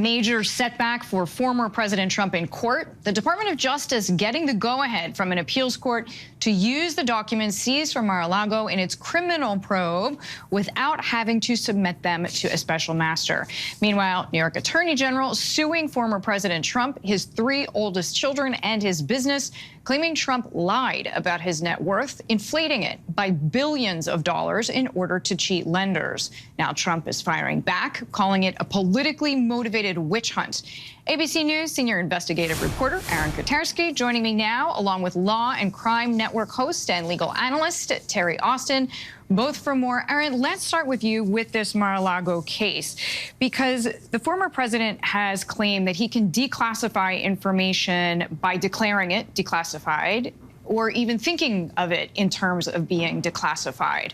major setback for former President Trump in court. The Department of Justice getting the go-ahead from an appeals court to use the documents seized from Mar-a-Lago in its criminal probe without having to submit them to a special master. Meanwhile, New York Attorney General suing former President Trump, his 3 oldest children, and his business, claiming Trump lied about his net worth, inflating it by billions of dollars in order to cheat lenders. Now Trump is firing back, calling it a politically motivated witch hunt. ABC News senior investigative reporter Aaron Kotarski joining me now, along with Law and Crime Network host and legal analyst Terry Austin, both for more. Aaron, let's start with you with this Mar-a-Lago case, because the former president has claimed that he can declassify information by declaring it declassified or even thinking of it in terms of being declassified.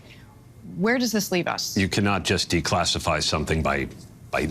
Where does this leave us? You cannot just declassify something by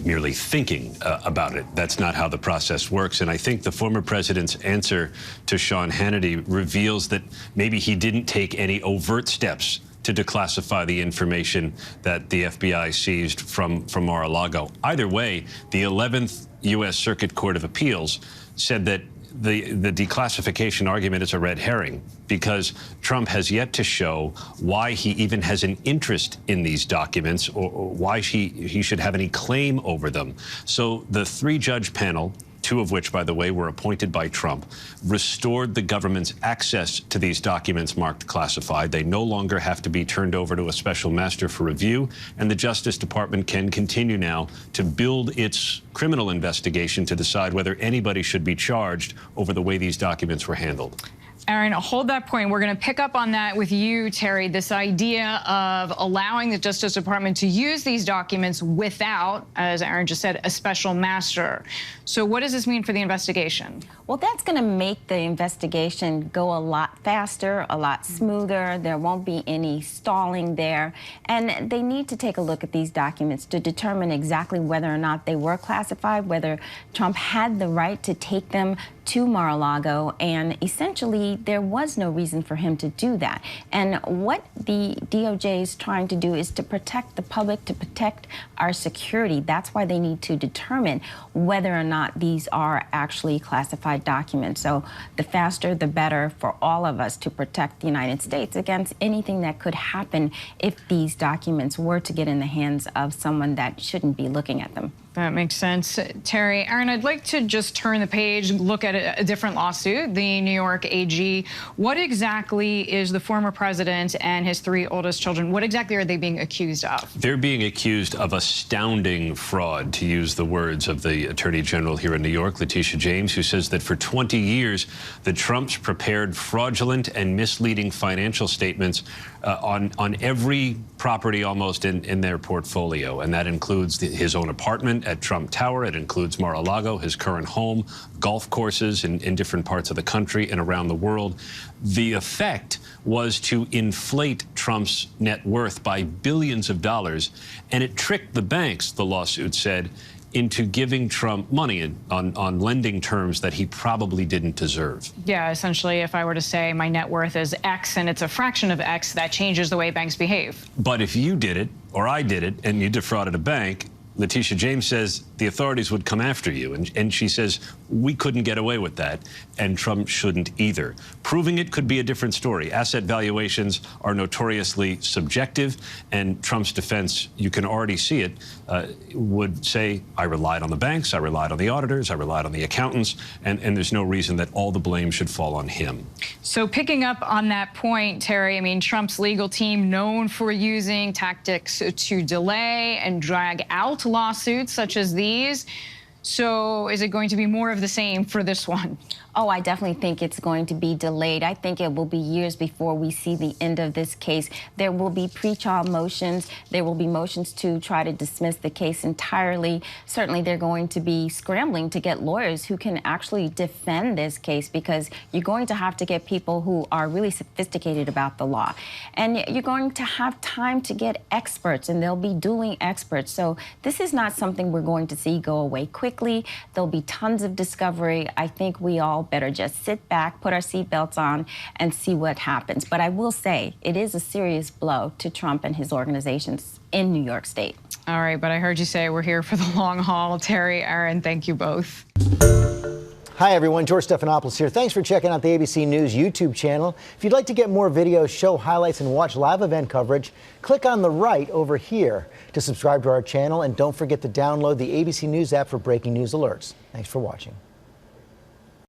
merely thinking about it. That's not how the process works. And I think the former president's answer to Sean Hannity reveals that maybe he didn't take any overt steps to declassify the information that the FBI seized from Mar-a-Lago. Either way, the 11th U.S. Circuit Court of Appeals said that the declassification argument is a red herring because Trump has yet to show why he even has an interest in these documents or why he should have any claim over them. So the 3-judge panel, 2 of which, by the way, were appointed by Trump, restored the government's access to these documents marked classified. They no longer have to be turned over to a special master for review, and the Justice Department can continue now to build its criminal investigation to decide whether anybody should be charged over the way these documents were handled. Aaron, hold that point. We're going to pick up on that with you, Terry, this idea of allowing the Justice Department to use these documents without, as Aaron just said, a special master. So what does this mean for the investigation? Well, that's going to make the investigation go a lot faster, a lot smoother. There won't be any stalling there. And they need to take a look at these documents to determine exactly whether or not they were classified, whether Trump had the right to take them to Mar-a-Lago, and essentially there was no reason for him to do that. And what the DOJ is trying to do is to protect the public, to protect our security. That's why they need to determine whether or not these are actually classified documents. So the faster, the better for all of us to protect the United States against anything that could happen if these documents were to get in the hands of someone that shouldn't be looking at them. That makes sense. Terry, Aaron, I'd like to just turn the page, look at a different lawsuit, the New York AG. What exactly is the former president and his 3 oldest children, what exactly are they being accused of? They're being accused of astounding fraud, to use the words of the Attorney General here in New York, Letitia James, who says that for 20 years, the Trumps prepared fraudulent and misleading financial statements on every property almost in their portfolio. And that includes his own apartment at Trump Tower. It includes Mar-a-Lago, his current home, golf courses in different parts of the country and around the world. The effect was to inflate Trump's net worth by billions of dollars, and it tricked the banks, the lawsuit said, into giving Trump money on lending terms that he probably didn't deserve. Yeah, essentially, if I were to say my net worth is X and it's a fraction of X, that changes the way banks behave. But if you did it, or I did it, and you defrauded a bank, Letitia James says the authorities would come after you. And she says we couldn't get away with that, and Trump shouldn't either. Proving it could be a different story. Asset valuations are notoriously subjective, and Trump's defense, you can already see it, would say, I relied on the banks, I relied on the auditors, I relied on the accountants, and there's no reason that all the blame should fall on him. So picking up on that point, Terry, I mean, Trump's legal team known for using tactics to delay and drag out lawsuits such as these. So is it going to be more of the same for this one? Oh, I definitely think it's going to be delayed. I think it will be years before we see the end of this case. There will be pretrial motions. There will be motions to try to dismiss the case entirely. Certainly, they're going to be scrambling to get lawyers who can actually defend this case, because you're going to have to get people who are really sophisticated about the law. And you're going to have time to get experts, and they'll be dueling experts. So this is not something we're going to see go away quickly. There'll be tons of discovery. I think we all better just sit back, put our seatbelts on, and see what happens. But I will say, it is a serious blow to Trump and his organizations in New York State. All right, but I heard you say we're here for the long haul. Terry, Aaron, thank you both. Hi, everyone. George Stephanopoulos here. Thanks for checking out the ABC News YouTube channel. If you'd like to get more videos, show highlights, and watch live event coverage, click on the right over here to subscribe to our channel. And don't forget to download the ABC News app for breaking news alerts. Thanks for watching.